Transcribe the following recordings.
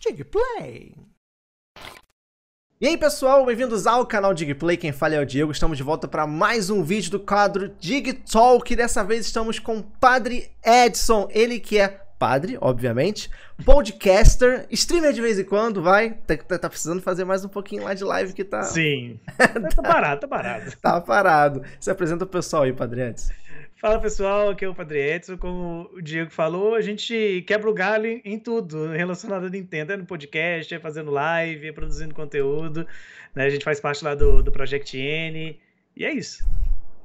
Digplay. E aí pessoal, bem-vindos ao canal Digplay, quem fala é o Diego, estamos de volta para mais um vídeo do quadro Dig Talk. Dessa vez estamos com o Padre Edson, ele que é padre, obviamente, podcaster, streamer de vez em quando, tá precisando fazer mais um pouquinho lá de live que tá... Sim, tá parado. Tá parado. Se apresenta o pessoal aí, Padre Edson. Fala pessoal, aqui é o Padre Edson. Como o Diego falou, a gente quebra o galho em tudo relacionado a Nintendo, no podcast, fazendo live, produzindo conteúdo, né? A gente faz parte lá do Project N, e é isso.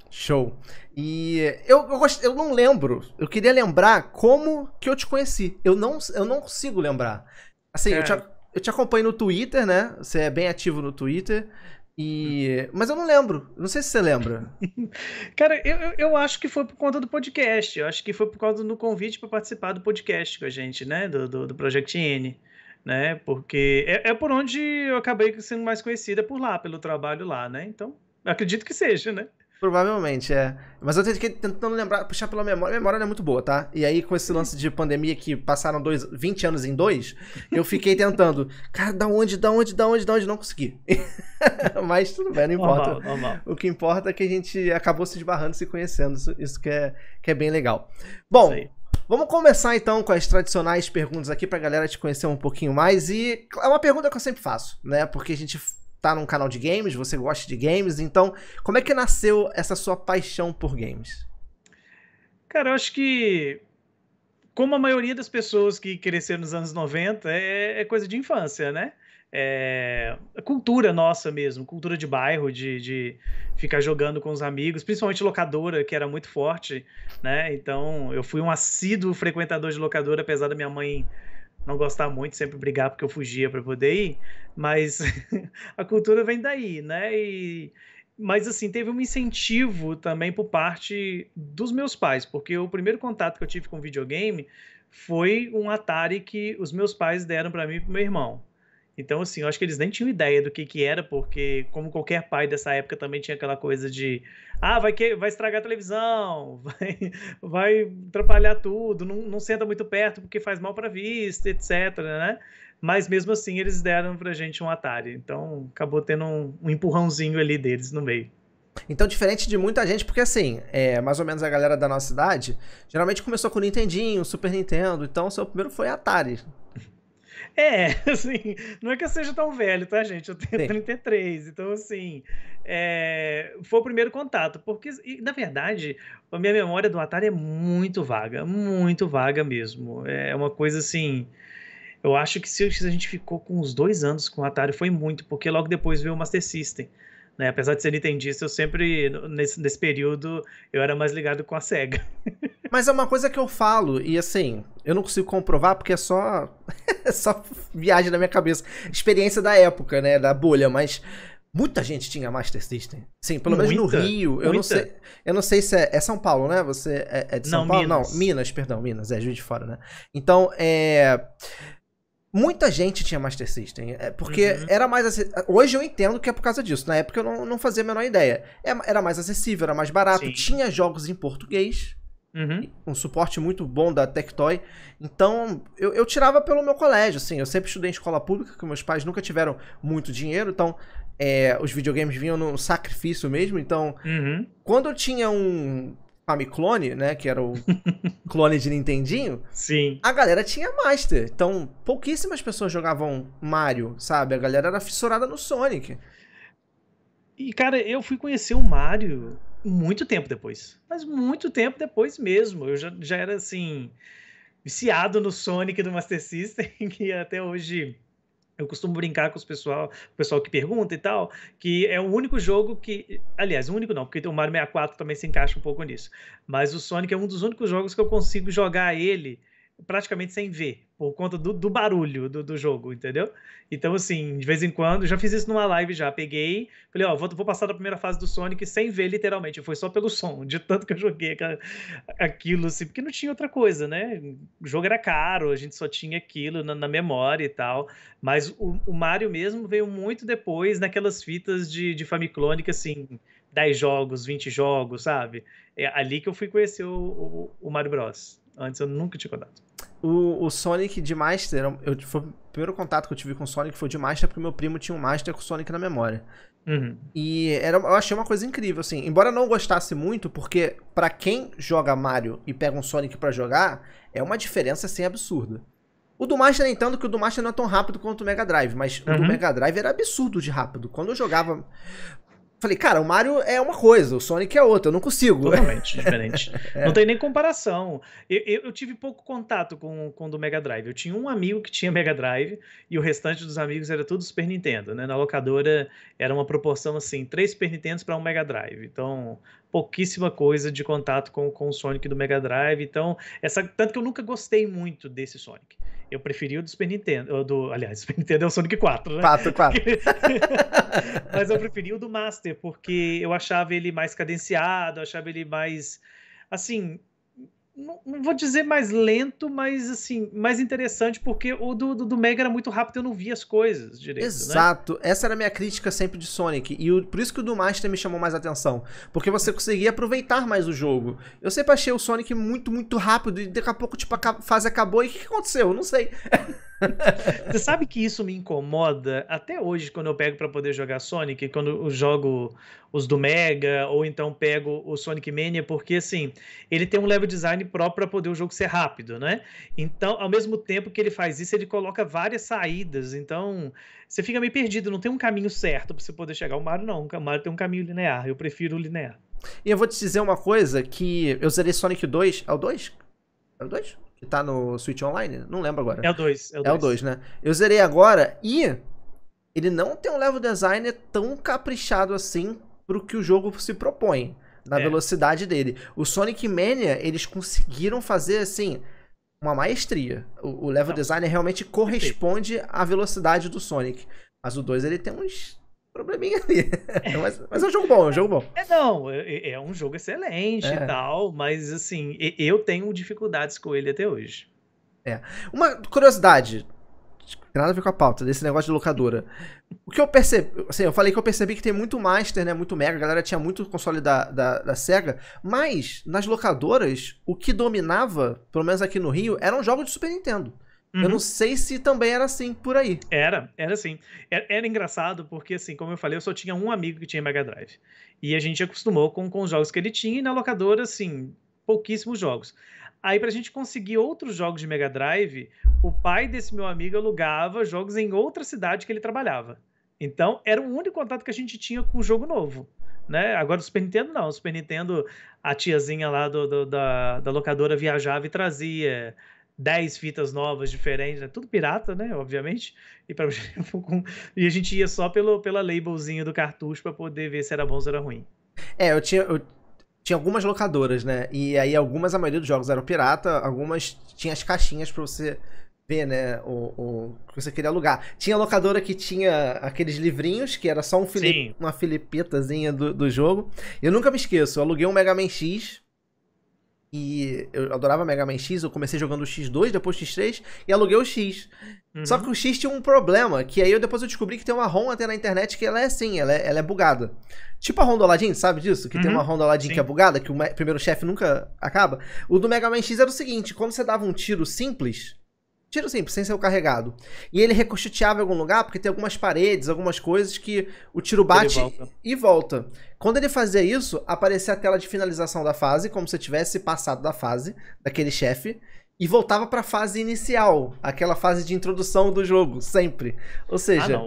Show. E eu não lembro, eu queria lembrar como que eu te conheci. Eu não consigo lembrar. Assim, eu te acompanho no Twitter, né? Você é bem ativo no Twitter. Mas eu não lembro. Não sei se você lembra. Cara, eu acho que foi por conta do podcast. Eu acho que foi por causa do convite para participar do podcast com a gente, né? Do Project N, né? Porque é por onde eu acabei sendo mais conhecida, por lá, pelo trabalho lá, né? Então, acredito que seja, né? Provavelmente, é. Mas eu fiquei tentando lembrar, puxar pela memória. A memória não é muito boa, tá? E aí, com esse lance de pandemia que passaram 20 anos em 2, eu fiquei tentando. Cara, da onde? Não consegui. Mas tudo bem, não importa. Normal. O que importa é que a gente acabou se esbarrando, se conhecendo. Isso que é bem legal. Bom, vamos começar então com as tradicionais perguntas aqui pra galera te conhecer um pouquinho mais. E é uma pergunta que eu sempre faço, né? Porque a gente tá num canal de games, você gosta de games, então como é que nasceu essa sua paixão por games? Cara, eu acho que, como a maioria das pessoas que cresceram nos anos 90, é coisa de infância, né? A cultura nossa mesmo, cultura de bairro, de ficar jogando com os amigos, principalmente locadora, que era muito forte, né? Então, eu fui um assíduo frequentador de locadora, apesar da minha mãe não gostar muito, sempre brigar porque eu fugia para poder ir, mas a cultura vem daí, né? Mas assim, teve um incentivo também por parte dos meus pais, porque o primeiro contato que eu tive com videogame foi um Atari que os meus pais deram para mim e pro meu irmão. Então, assim, eu acho que eles nem tinham ideia do que era, porque, como qualquer pai dessa época, também tinha aquela coisa de vai estragar a televisão, vai atrapalhar tudo, não senta muito perto porque faz mal para a vista, etc, né? Mas, mesmo assim, eles deram pra gente um Atari. Então, acabou tendo um empurrãozinho ali deles no meio. Então, diferente de muita gente, porque assim, mais ou menos a galera da nossa idade, geralmente começou com o Nintendinho, Super Nintendo, então o seu primeiro foi Atari. Assim, não é que eu seja tão velho, tá, gente? Eu tenho 33, então, assim, foi o primeiro contato, porque, na verdade, a minha memória do Atari é muito vaga mesmo. É uma coisa, assim, eu acho que se a gente ficou com uns 2 anos com o Atari, foi muito, porque logo depois veio o Master System, né? Apesar de ser nintendista, eu sempre, nesse período, eu era mais ligado com a Sega. Mas é uma coisa que eu falo, e assim, eu não consigo comprovar porque é só viagem na minha cabeça. Experiência da época, né, da bolha, mas muita gente tinha Master System. Sim, pelo menos no Rio. Eu não sei se é São Paulo, né? Você é de São Paulo? Minas. Não, Minas, Juiz de Fora, né? Então, muita gente tinha Master System, porque era mais... Hoje eu entendo que é por causa disso. Na época eu não fazia a menor ideia. Era mais acessível, era mais barato, Sim. tinha jogos em português, um suporte muito bom da Tectoy. Então, eu tirava pelo meu colégio, assim. Eu sempre estudei em escola pública, que meus pais nunca tiveram muito dinheiro, então os videogames vinham no sacrifício mesmo. Então, quando eu tinha um Famiclone, né, que era o clone de Nintendinho, Sim. a galera tinha Master. Então, pouquíssimas pessoas jogavam Mario, sabe? A galera era fissurada no Sonic. E, cara, eu fui conhecer o Mario muito tempo depois. Mas muito tempo depois mesmo. Eu já era, assim, viciado no Sonic do Master System, que até hoje eu costumo brincar com o pessoal que pergunta e tal, que é o único jogo que... Aliás, o único não, porque o Mario 64 também se encaixa um pouco nisso. Mas o Sonic é um dos únicos jogos que eu consigo jogar ele praticamente sem ver, por conta do barulho do jogo, entendeu? Então, assim, de vez em quando, já fiz isso numa live já, peguei, falei, ó, vou passar da primeira fase do Sonic sem ver literalmente, foi só pelo som, de tanto que eu joguei aquilo, assim, porque não tinha outra coisa, né? O jogo era caro, a gente só tinha aquilo na memória e tal, mas o Mario mesmo veio muito depois, naquelas fitas de Famiclone, que assim, 10 jogos, 20 jogos, sabe? É ali que eu fui conhecer o Mario Bros. Antes eu nunca tinha contato. O Sonic de Master, foi o primeiro contato que eu tive com o Sonic foi de Master, porque meu primo tinha um Master com o Sonic na memória. E eu achei uma coisa incrível, assim. Embora eu não gostasse muito, porque pra quem joga Mario e pega um Sonic pra jogar, é uma diferença, assim, absurda. O do Master, nem tanto, que o do Master não é tão rápido quanto o Mega Drive, mas o do Mega Drive era absurdo de rápido. Quando eu jogava... Falei, cara, o Mario é uma coisa, o Sonic é outra, eu não consigo. Totalmente diferente. Não tem nem comparação. Eu tive pouco contato com o do Mega Drive. Eu tinha um amigo que tinha Mega Drive e o restante dos amigos era tudo Super Nintendo, né? Na locadora era uma proporção assim, 3 Super Nintendos para um Mega Drive. Então, pouquíssima coisa de contato com o Sonic do Mega Drive. Então, tanto que eu nunca gostei muito desse Sonic. Eu preferi o do Super Nintendo. Aliás, o Super Nintendo é o Sonic 4, né? 4. Mas eu preferi o do Master, porque eu achava ele mais cadenciado, eu achava ele mais, assim, não vou dizer mais lento, mas assim, mais interessante, porque o do Mega era muito rápido, eu não via as coisas direito, Exato, né? Essa era a minha crítica sempre de Sonic, e por isso que o do Master me chamou mais atenção, porque você conseguia aproveitar mais o jogo. Eu sempre achei o Sonic muito, muito rápido, e daqui a pouco, tipo, a fase acabou, e o que aconteceu? Eu não sei. Você sabe que isso me incomoda até hoje quando eu pego para poder jogar Sonic, quando eu jogo os do Mega, ou então pego o Sonic Mania, porque assim, ele tem um level design próprio para poder o jogo ser rápido, né? Então, ao mesmo tempo que ele faz isso, ele coloca várias saídas, então você fica meio perdido, não tem um caminho certo para você poder chegar. O Mario não, o Mario tem um caminho linear, eu prefiro o linear. E eu vou te dizer uma coisa, que eu zerei Sonic 2, é o 2? É o 2? Que tá no Switch Online? Não lembro agora. É o 2. É o 2, né? Eu zerei agora e ele não tem um level design tão caprichado assim pro que o jogo se propõe, na velocidade dele. O Sonic Mania, eles conseguiram fazer, assim, uma maestria. O level design realmente corresponde à velocidade do Sonic. Mas o 2, ele tem uns probleminha ali. Mas é um jogo bom, é um jogo bom. É um jogo excelente e tal, mas assim, eu tenho dificuldades com ele até hoje. Uma curiosidade, tem nada a ver com a pauta, desse negócio de locadora. O que eu percebi, assim, eu falei que eu percebi que tem muito Master, né, muito Mega, a galera tinha muito console da Sega, mas nas locadoras, o que dominava, pelo menos aqui no Rio, eram jogos de Super Nintendo. Eu não sei se também era assim por aí. Era assim. Era engraçado porque, assim, como eu falei, eu só tinha um amigo que tinha Mega Drive. E a gente acostumou com os jogos que ele tinha, e na locadora, assim, pouquíssimos jogos. Aí, pra gente conseguir outros jogos de Mega Drive, o pai desse meu amigo alugava jogos em outra cidade que ele trabalhava. Então, era o único contato que a gente tinha com o jogo novo, né? Agora, o Super Nintendo, não. O Super Nintendo, a tiazinha lá da locadora viajava e trazia 10 fitas novas diferentes, né? Tudo pirata, né? Obviamente. E a gente ia só pela labelzinha do cartucho para poder ver se era bom ou se era ruim. Eu tinha algumas locadoras, né? E aí a maioria dos jogos eram pirata, algumas tinha as caixinhas pra você ver, né? O que você queria alugar. Tinha locadora que tinha aqueles livrinhos, que era só uma filipetazinha do jogo. Eu nunca me esqueço, eu aluguei um Mega Man X. E eu adorava Mega Man X, eu comecei jogando o X2, depois o X3, e aluguei o X. Só que o X tinha um problema, que aí depois eu descobri que tem uma ROM até na internet que ela é assim, ela é bugada. Tipo a ROM do Aladdin, sabe disso? Que tem uma ROM do Aladdin que é bugada, que o primeiro chefe nunca acaba. O do Mega Man X era o seguinte, quando você dava um tiro simples, sem ser o carregado, e ele ricocheteava em algum lugar, porque tem algumas paredes, algumas coisas que o tiro bate e volta. Quando ele fazia isso, aparecia a tela de finalização da fase, como se tivesse passado da fase, daquele chefe, e voltava pra fase inicial, aquela fase de introdução do jogo, sempre. Ou seja,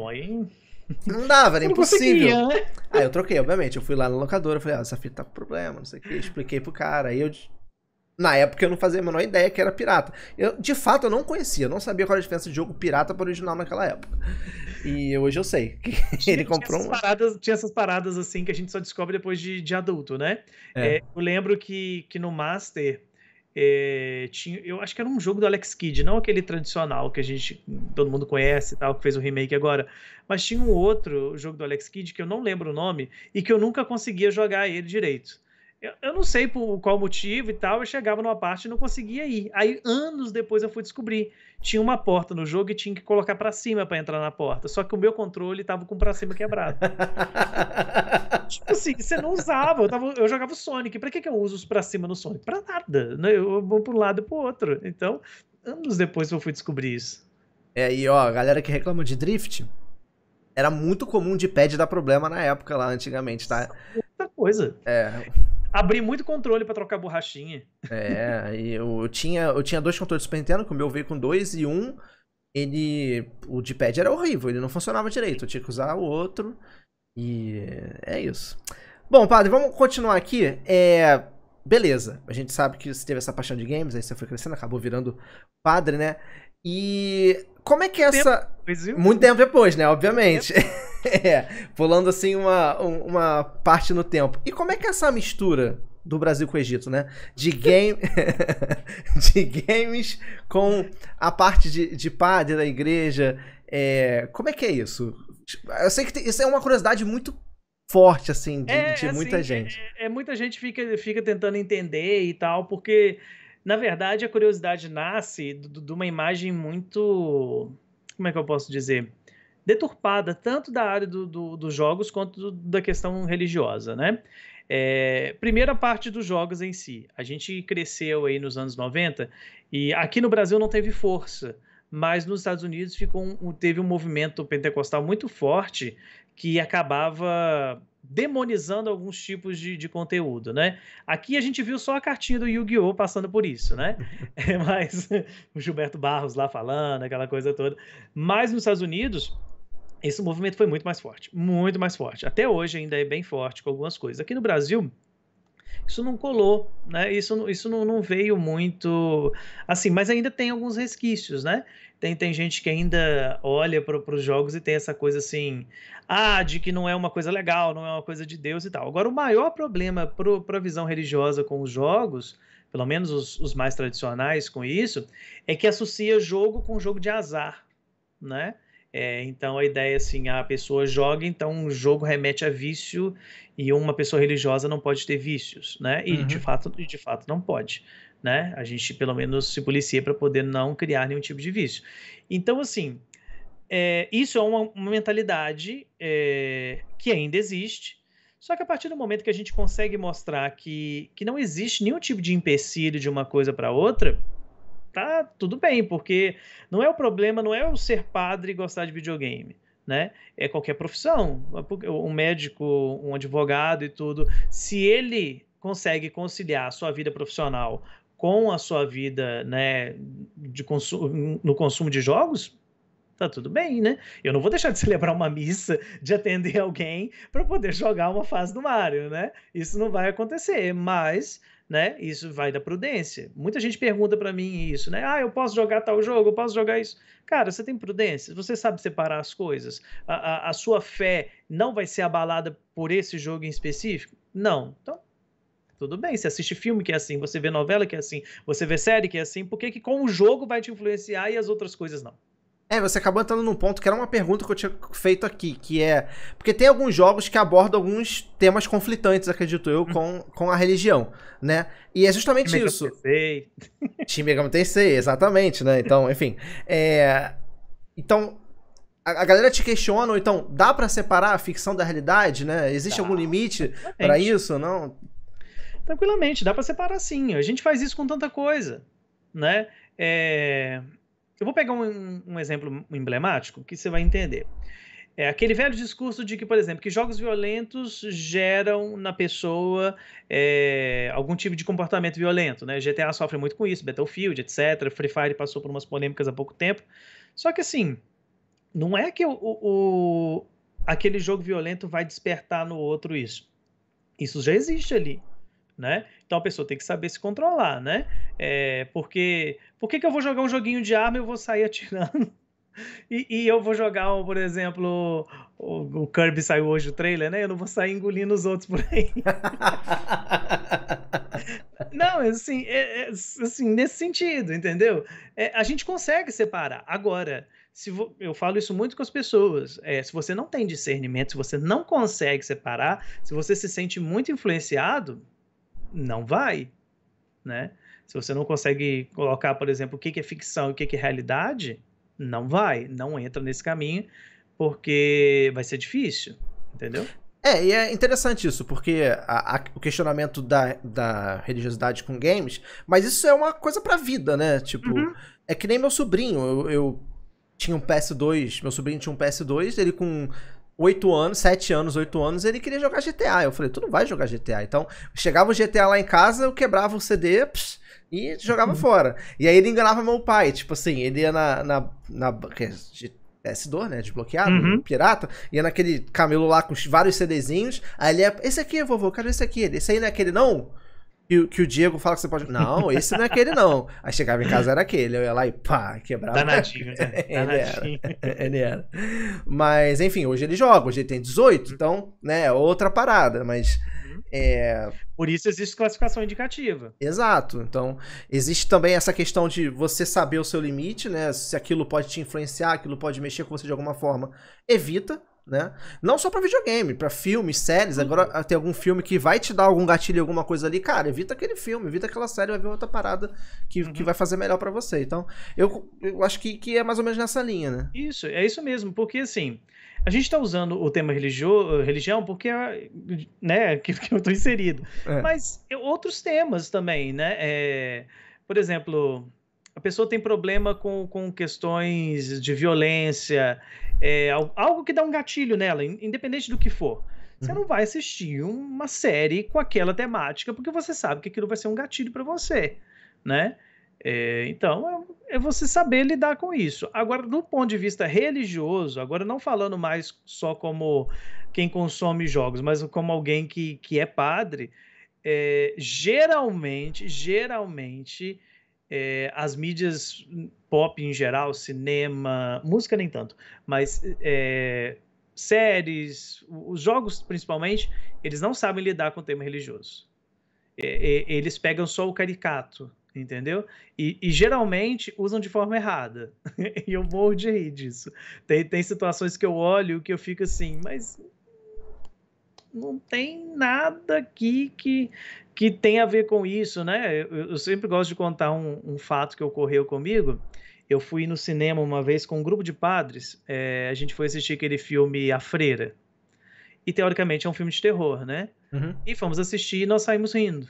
não dava, era impossível. Né? Aí eu troquei, obviamente, eu fui lá na locadora, falei, essa fita tá com problema, não sei o que, expliquei pro cara, aí eu... Na época eu não fazia a menor ideia que era pirata. De fato, eu não conhecia, eu não sabia qual era a diferença de jogo pirata para original naquela época. E hoje eu sei. Ele comprou tinha essas paradas assim que a gente só descobre depois de adulto, né? Eu lembro que no Master tinha, eu acho que era um jogo do Alex Kidd, não aquele tradicional que todo mundo conhece e tal, que fez o remake agora, mas tinha um outro jogo do Alex Kidd que eu não lembro o nome e que eu nunca conseguia jogar ele direito. Eu não sei por qual motivo e tal, eu chegava numa parte e não conseguia ir. Aí, anos depois, eu fui descobrir. Tinha uma porta no jogo e tinha que colocar pra cima pra entrar na porta. Só que o meu controle tava com pra cima quebrado. Tipo assim, você não usava. Eu jogava o Sonic. Pra que eu uso os pra cima no Sonic? Pra nada. Né? Eu vou pra um lado e pro outro. Então, anos depois que eu fui descobrir isso. E ó, a galera que reclama de drift, era muito comum de pad dar problema na época lá, antigamente, tá? Muita coisa. É. Abri muito controle pra trocar borrachinha. E eu tinha 2 controles de Super Nintendo, que o meu veio com 2 e um, o de pad era horrível, ele não funcionava direito, eu tinha que usar o outro, e é isso. Bom, padre, vamos continuar aqui. Beleza, a gente sabe que você teve essa paixão de games, aí você foi crescendo, acabou virando padre, né? E como é que essa... Muito tempo depois, né? Obviamente. Pulando assim uma parte no tempo. E como é que é essa mistura do Brasil com o Egito, né? De games com a parte de padre da igreja. Como é que é isso? Eu sei que isso é uma curiosidade muito forte, assim, de muita gente. Muita gente fica tentando entender e tal, porque, na verdade, a curiosidade nasce de uma imagem muito... Como é que eu posso dizer? Deturpada, tanto da área dos jogos quanto da questão religiosa, né? Primeira parte dos jogos em si. A gente cresceu aí nos anos 90 e aqui no Brasil não teve força, mas nos Estados Unidos teve um movimento pentecostal muito forte que acabava demonizando alguns tipos de conteúdo, né? Aqui a gente viu só a cartinha do Yu-Gi-Oh! Passando por isso, né? Mas o Gilberto Barros lá falando, aquela coisa toda. Mas nos Estados Unidos, esse movimento foi muito mais forte. Muito mais forte. Até hoje ainda é bem forte com algumas coisas. Aqui no Brasil, isso não colou, né? Isso não veio muito assim, mas ainda tem alguns resquícios, né? Tem gente que ainda olha para os jogos e tem essa coisa assim, de que não é uma coisa legal, não é uma coisa de Deus e tal. Agora, o maior problema para a visão religiosa com os jogos, pelo menos os mais tradicionais com isso, é que associa jogo com jogo de azar, né? Então a ideia é assim, a pessoa joga, então o jogo remete a vício e uma pessoa religiosa não pode ter vícios, né? E de fato não pode, né? A gente pelo menos se policia para poder não criar nenhum tipo de vício. Então assim, isso é uma mentalidade que ainda existe, só que a partir do momento que a gente consegue mostrar que não existe nenhum tipo de empecilho de uma coisa para outra, tá tudo bem, porque não é o problema, não é o ser padre e gostar de videogame, né? É qualquer profissão, um médico, um advogado e tudo. Se ele consegue conciliar a sua vida profissional com a sua vida, né, no consumo de jogos, tá tudo bem, né? Eu não vou deixar de celebrar uma missa, de atender alguém para poder jogar uma fase do Mario, né? Isso não vai acontecer, mas, né, isso vai da prudência. Muita gente pergunta para mim isso, né? Eu posso jogar tal jogo, eu posso jogar isso. Cara, você tem prudência? Você sabe separar as coisas? A sua fé não vai ser abalada por esse jogo em específico? Não. Então, tudo bem, você assiste filme que é assim, você vê novela que é assim, você vê série que é assim, por que que com o jogo vai te influenciar e as outras coisas não? Você acabou entrando num ponto que era uma pergunta que eu tinha feito aqui, que é... Porque tem alguns jogos que abordam alguns temas conflitantes, acredito eu, com a religião, né? E é justamente isso. Shin Megami Tensei, exatamente, né? Então, enfim. Então, a galera te questiona, ou então, dá pra separar a ficção da realidade, né? Existe algum limite pra isso, não? Tranquilamente, dá pra separar sim. A gente faz isso com tanta coisa, né? Eu vou pegar um exemplo emblemático que você vai entender. Aquele velho discurso de que, por exemplo, que jogos violentos geram na pessoa algum tipo de comportamento violento, né? GTA sofre muito com isso, Battlefield, etc. Free Fire passou por umas polêmicas há pouco tempo. Só que assim, não é que aquele jogo violento vai despertar no outro isso. Isso já existe ali, né? Então a pessoa tem que saber se controlar, né? Por que eu vou jogar um joguinho de arma e eu vou sair atirando? E eu vou jogar, por exemplo, o Kirby saiu hoje o trailer, né? Eu não vou sair engolindo os outros por aí. Não, assim, assim, nesse sentido, entendeu? A gente consegue separar. Agora, eu falo isso muito com as pessoas. Se você não tem discernimento, se você não consegue separar, se você se sente muito influenciado, não vai, né? Se você não consegue colocar, por exemplo, o que é ficção e o que é realidade, não entra nesse caminho, porque vai ser difícil, entendeu? E é interessante isso, porque o questionamento da religiosidade com games, mas isso é uma coisa pra vida, né? Tipo, é que nem meu sobrinho, eu tinha um PS2, meu sobrinho tinha um PS2, ele com 8 anos, 7 anos, 8 anos, ele queria jogar GTA. Eu falei, tu não vai jogar GTA. Então, chegava o GTA lá em casa, eu quebrava o CD e jogava fora. E aí ele enganava meu pai, tipo assim, ele ia na PS2, né, desbloqueado, pirata, ia naquele camelo lá com vários CDzinhos, aí ele ia, esse aqui, vovô, quero esse aqui. Esse aí não é aquele não? Que o Diego fala que você pode... Não, esse não é aquele não. Aí chegava em casa, era aquele. Eu ia lá e pá, quebrava. Danadinho, né? Danadinho. Ele era. Mas, enfim, hoje ele joga. Hoje ele tem 18, então, né, é outra parada. Mas... Por isso existe classificação indicativa. Exato. Então, existe também essa questão de você saber o seu limite, né? Se aquilo pode te influenciar, aquilo pode mexer com você de alguma forma. Evita, né? Não só pra videogame, pra filmes, séries. Agora tem algum filme que vai te dar algum gatilho, alguma coisa ali, cara, evita aquele filme, evita aquela série, vai ver outra parada que vai fazer melhor pra você. Então, eu acho que é mais ou menos nessa linha, né? Isso, é isso mesmo, porque assim, a gente tá usando o tema religião porque, né, que eu tô inserido. Mas outros temas também, né? Por exemplo, a pessoa tem problema com questões de violência, algo que dá um gatilho nela, independente do que for. Você não vai assistir uma série com aquela temática, porque você sabe que aquilo vai ser um gatilho para você, né? Então, é você saber lidar com isso. Agora, do ponto de vista religioso, agora não falando mais só como quem consome jogos, mas como alguém que é padre, geralmente, as mídias pop em geral, cinema, música nem tanto, mas séries, os jogos principalmente, eles não sabem lidar com o tema religioso. Eles pegam só o caricato, entendeu? E geralmente usam de forma errada. E eu morro de rir disso. Tem situações que eu olho que eu fico assim, mas não tem nada aqui que tem a ver com isso, né? Eu sempre gosto de contar um fato que ocorreu comigo. Eu fui no cinema uma vez com um grupo de padres, a gente foi assistir aquele filme A Freira. E teoricamente é um filme de terror, né? E fomos assistir e nós saímos rindo.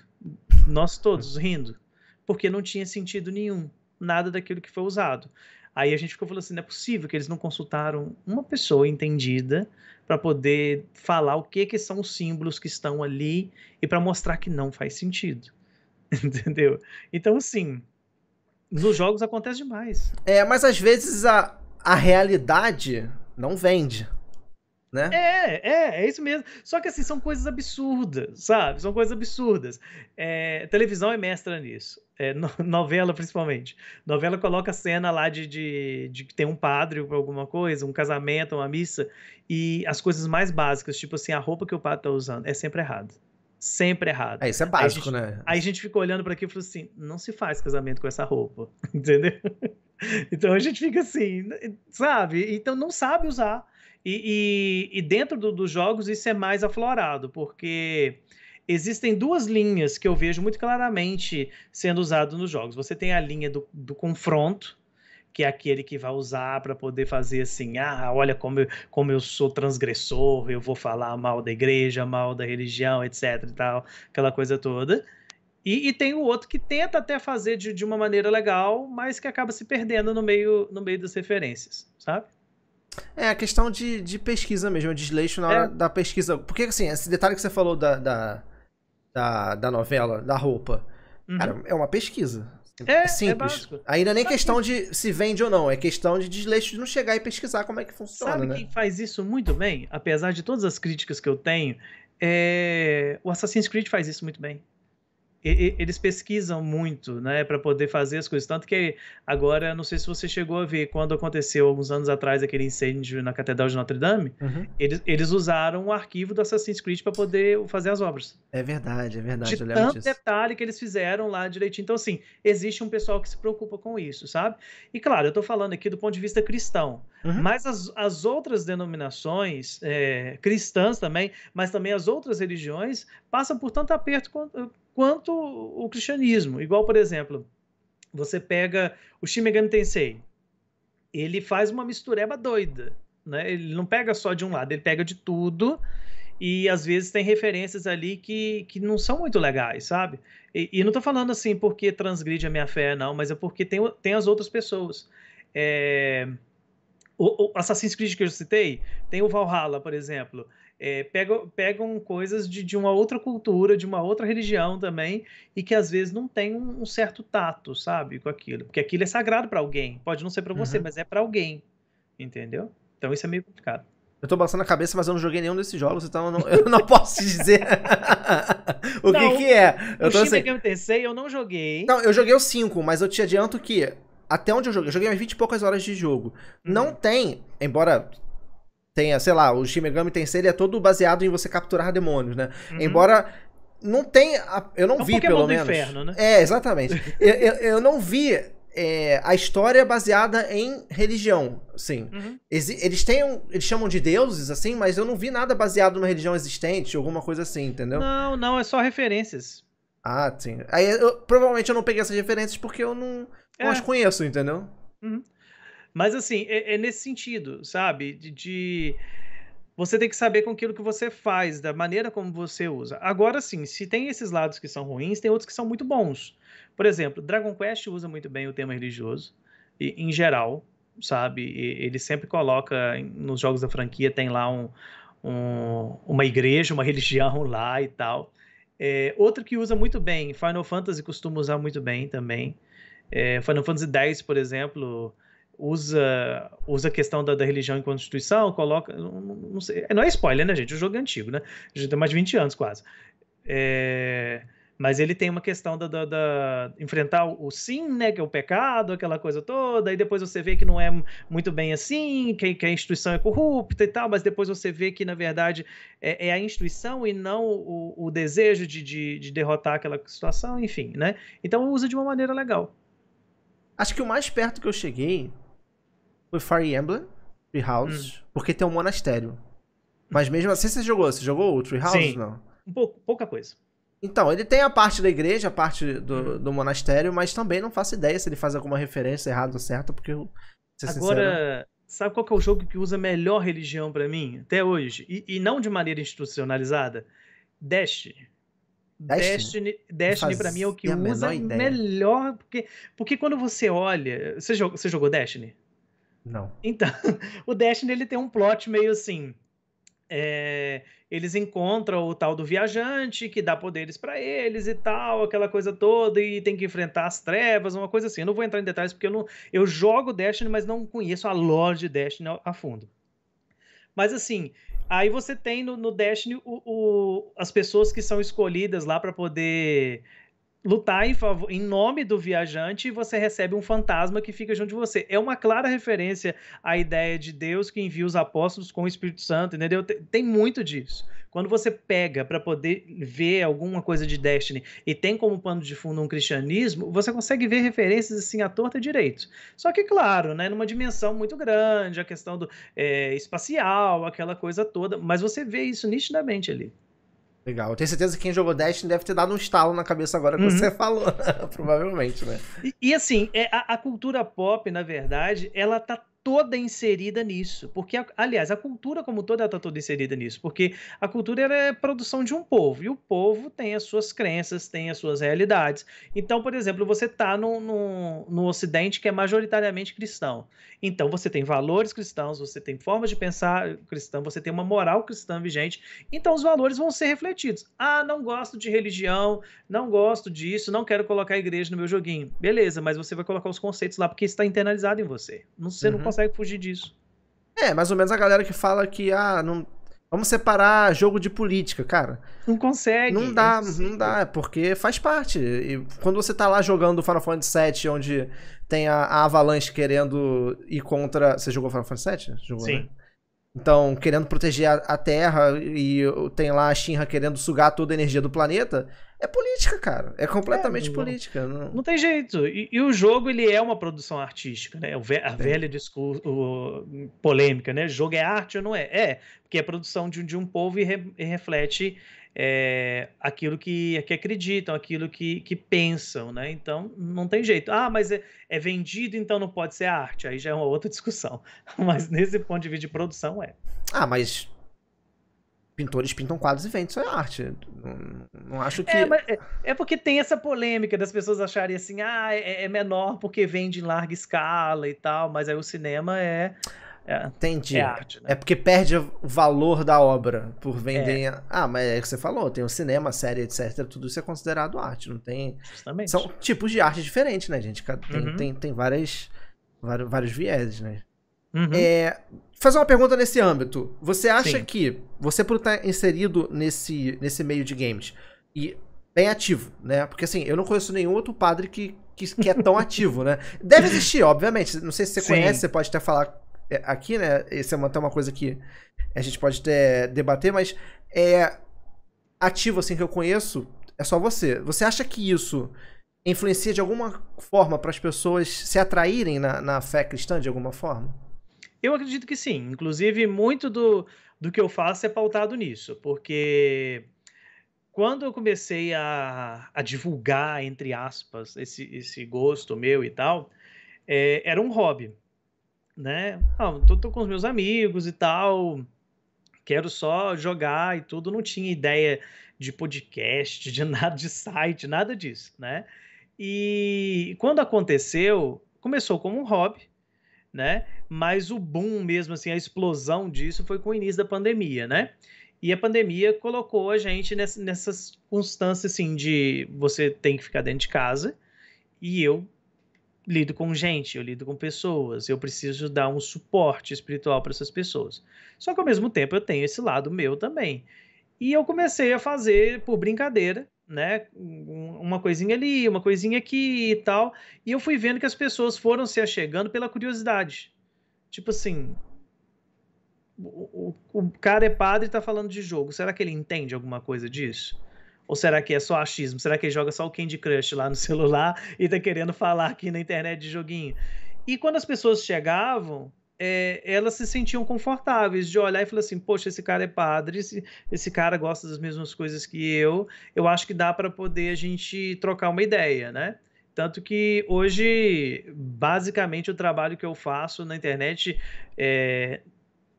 Nós todos rindo. Porque não tinha sentido nenhum. Nada daquilo que foi usado. Aí a gente ficou falando assim, não é possível que eles não consultaram uma pessoa entendida para poder falar o que são os símbolos que estão ali e para mostrar que não faz sentido. Entendeu? Então, assim, nos jogos acontece demais. Mas às vezes a realidade não vende. Né? É isso mesmo. Só que assim, são coisas absurdas, sabe? São coisas absurdas. Televisão é mestra nisso. Novela, principalmente. Novela coloca cena lá de que tem um padre ou alguma coisa, um casamento, uma missa, e as coisas mais básicas, tipo assim, a roupa que o padre tá usando, é sempre errado. Sempre errado. Isso é básico, né? Aí a gente fica olhando para aquilo e fala assim, não se faz casamento com essa roupa, entendeu? Então a gente fica assim, sabe? Então não sabe usar. E dentro dos jogos isso é mais aflorado, porque existem duas linhas que eu vejo muito claramente sendo usado nos jogos. Você tem a linha do confronto, que é aquele que vai usar para poder fazer assim, olha como eu sou transgressor, eu vou falar mal da igreja, mal da religião, etc e tal, aquela coisa toda. E tem o outro que tenta até fazer de uma maneira legal, mas que acaba se perdendo no meio das referências, sabe? A questão de pesquisa mesmo, de desleixo na hora da pesquisa. Porque, assim, esse detalhe que você falou da novela, da roupa, cara, é uma pesquisa. É simples. Aí não é nem questão de se vende ou não, é questão de desleixo de não chegar e pesquisar como é que funciona, Sabe quem faz isso muito bem? Apesar de todas as críticas que eu tenho, o Assassin's Creed faz isso muito bem. Eles pesquisam muito, né, para poder fazer as coisas. Tanto que agora, não sei se você chegou a ver, quando aconteceu alguns anos atrás aquele incêndio na Catedral de Notre Dame, eles usaram o arquivo do Assassin's Creed para poder fazer as obras. É verdade, de tanto detalhe que eles fizeram lá direitinho. Então, assim, existe um pessoal que se preocupa com isso, sabe? E, claro, eu tô falando aqui do ponto de vista cristão. Mas as outras denominações, cristãs também, mas também as outras religiões, passam por tanto aperto quanto o cristianismo. Igual, por exemplo, você pega o Shin Megami Tensei. Ele faz uma mistureba doida, né? Ele não pega só de um lado, ele pega de tudo e às vezes tem referências ali que não são muito legais, sabe? E não tô falando assim porque transgride a minha fé, não, mas é porque tem as outras pessoas. É, o Assassin's Creed que eu citei, tem o Valhalla, por exemplo. Pegam coisas de uma outra cultura, de uma outra religião também, e que às vezes não tem um certo tato, sabe, com aquilo. Porque aquilo é sagrado para alguém. Pode não ser para você, Uhum. mas é para alguém. Entendeu? Então isso é meio complicado. Eu tô balançando a cabeça, mas eu não joguei nenhum desses jogos, então eu não posso te dizer o que Não, que é. Eu o tô Shin assim. Megami Tensei eu não joguei. Não, eu joguei o 5, mas eu te adianto que até onde eu joguei umas 20 e poucas horas de jogo. Não Uhum, tem, embora tenha, sei lá, o Shin Megami Tensei, ele é todo baseado em você capturar demônios, né? uhum. Embora não tenha, eu É não um vi Pokémon pelo do menos. inferno, né? É, exatamente. Eu não vi a história baseada em religião, assim. Uhum. Eles têm eles chamam de deuses, assim, mas eu não vi nada baseado numa religião existente, alguma coisa assim, entendeu? Não, não, é só referências. Ah, sim. Aí provavelmente eu não peguei essas referências porque eu não as É. conheço, entendeu? Uhum. Mas assim, é nesse sentido, sabe? Você tem que saber com aquilo que você faz, da maneira como você usa. Agora sim, se tem esses lados que são ruins, tem outros que são muito bons. Por exemplo, Dragon Quest usa muito bem o tema religioso, em geral, sabe? Ele sempre coloca, nos jogos da franquia, tem lá uma igreja, uma religião lá e tal. Outro que usa muito bem, Final Fantasy costuma usar muito bem também. Final Fantasy X, por exemplo, usa a questão da religião enquanto instituição, coloca. Não sei, não é spoiler, né, gente? O jogo é antigo, né? Já tem mais de 20 anos quase. Mas ele tem uma questão enfrentar o sim, né, que é o pecado, aquela coisa toda, e depois você vê que não é muito bem assim, que a instituição é corrupta e tal, mas depois você vê que, na verdade, é a instituição e não o desejo de derrotar aquela situação, enfim, né? Então usa de uma maneira legal. Acho que o mais perto que eu cheguei foi Fire Emblem, Hum. Treehouse, porque tem um monastério. Mas mesmo assim, você jogou o Treehouse? Sim, Não. pouca coisa. Então, ele tem a parte da igreja, a parte Uhum. do monastério, mas também não faço ideia se ele faz alguma referência errada ou certa, porque, pra ser sincero. Agora, sabe qual que é o jogo que usa melhor religião pra mim, até hoje? E não de maneira institucionalizada? Destiny. Destiny? Não Destiny para mim é o que fazia a usa menor ideia. melhor, porque quando você olha, você jogou Destiny? Não. Então, o Destiny ele tem um plot meio assim, eles encontram o tal do viajante que dá poderes para eles e tal, aquela coisa toda, e tem que enfrentar as trevas, uma coisa assim. Eu não vou entrar em detalhes porque eu jogo Destiny, mas não conheço a lore de Destiny a fundo. Mas assim, aí você tem no Destiny as pessoas que são escolhidas lá para poder lutar em nome do viajante e você recebe um fantasma que fica junto de você. É uma clara referência à ideia de Deus que envia os apóstolos com o Espírito Santo, entendeu? Tem muito disso. Quando você pega para poder ver alguma coisa de Destiny e tem como pano de fundo um cristianismo, você consegue ver referências assim à torta direito. Só que, claro, né, numa dimensão muito grande, a questão do espacial, aquela coisa toda, mas você vê isso nitidamente ali. Legal. Eu tenho certeza que quem jogou Destiny deve ter dado um estalo na cabeça agora que você Uhum. falou. Provavelmente, né? E assim, a cultura pop, na verdade, ela tá toda inserida nisso. Porque, aliás, a cultura como toda, ela tá toda inserida nisso. Porque a cultura ela é produção de um povo. E o povo tem as suas crenças, tem as suas realidades. Então, por exemplo, você tá no Ocidente que é majoritariamente cristão. Então, você tem valores cristãos, você tem formas de pensar cristã, você tem uma moral cristã vigente. Então, os valores vão ser refletidos. Ah, não gosto de religião, não gosto disso, não quero colocar a igreja no meu joguinho. Beleza, mas você vai colocar os conceitos lá porque está internalizado em você. Você não Uhum. consegue fugir disso. É, mais ou menos a galera que fala que, não. Vamos separar jogo de política, cara. Não Não consegue, é dá, não impossível. dá, porque faz parte. E quando você tá lá jogando Final Fantasy VII, onde tem a Avalanche querendo ir contra. Você jogou Final Fantasy VII? Jogou, né? Sim. Então, querendo proteger a Terra e tem lá a Shinra querendo sugar toda a energia do planeta, é política, cara. É completamente Não, política. Não não tem jeito. E o jogo ele é uma produção artística, né? A tem. velha discurso, polêmica, né? Jogo é arte ou não é? É, porque é produção de um povo e reflete aquilo que acreditam, aquilo que pensam, né? Então não tem jeito. Ah, mas é vendido, então não pode ser arte. Aí já é uma outra discussão. Mas nesse ponto de vista de produção é. Ah, mas pintores pintam quadros e vendem, isso é arte. Não acho que... É porque tem essa polêmica das pessoas acharem assim, é menor porque vende em larga escala e tal, mas aí o cinema Entendi. é arte, né? É porque perde o valor da obra por vender... Mas é o que você falou, tem o cinema, a série, etc. Tudo isso é considerado arte, não tem... Justamente. São tipos de arte diferentes, né, gente? Tem vários vieses, né? Fazer uma pergunta nesse âmbito. Você acha que você, por estar inserido nesse meio de games e bem ativo, né? Porque assim, eu não conheço nenhum outro padre que é tão ativo, né? Deve existir, obviamente. Não sei se você conhece, você pode até falar aqui, né? Isso é até uma coisa que a gente pode até debater, mas ativo assim que eu conheço é só você. Você acha que isso influencia de alguma forma para as pessoas se atraírem na fé cristã de alguma forma? Eu acredito que sim. Inclusive, muito do que eu faço é pautado nisso, porque quando eu comecei a divulgar, entre aspas, esse gosto meu e tal, era um hobby, né? Tô com os meus amigos e tal, quero só jogar e tudo, não tinha ideia de podcast, de nada, de site, nada disso, né? E quando aconteceu, começou como um hobby, né? Mas o boom mesmo, assim, a explosão disso foi com o início da pandemia, né? E a pandemia colocou a gente nessa circunstância, assim, de você tem que ficar dentro de casa e eu lido com gente, eu lido com pessoas, eu preciso dar um suporte espiritual para essas pessoas. Só que ao mesmo tempo eu tenho esse lado meu também. E eu comecei a fazer por brincadeira, né? Uma coisinha ali, uma coisinha aqui e tal. E eu fui vendo que as pessoas foram se achegando pela curiosidade. Tipo assim, o cara é padre e tá falando de jogo. Será que ele entende alguma coisa disso? Ou será que é só achismo? Será que ele joga só o Candy Crush lá no celular e tá querendo falar aqui na internet de joguinho? E quando as pessoas chegavam, elas se sentiam confortáveis de olhar e falar assim, poxa, esse cara é padre, esse cara gosta das mesmas coisas que eu acho que dá para poder a gente trocar uma ideia, né? Tanto que hoje, basicamente, o trabalho que eu faço na internet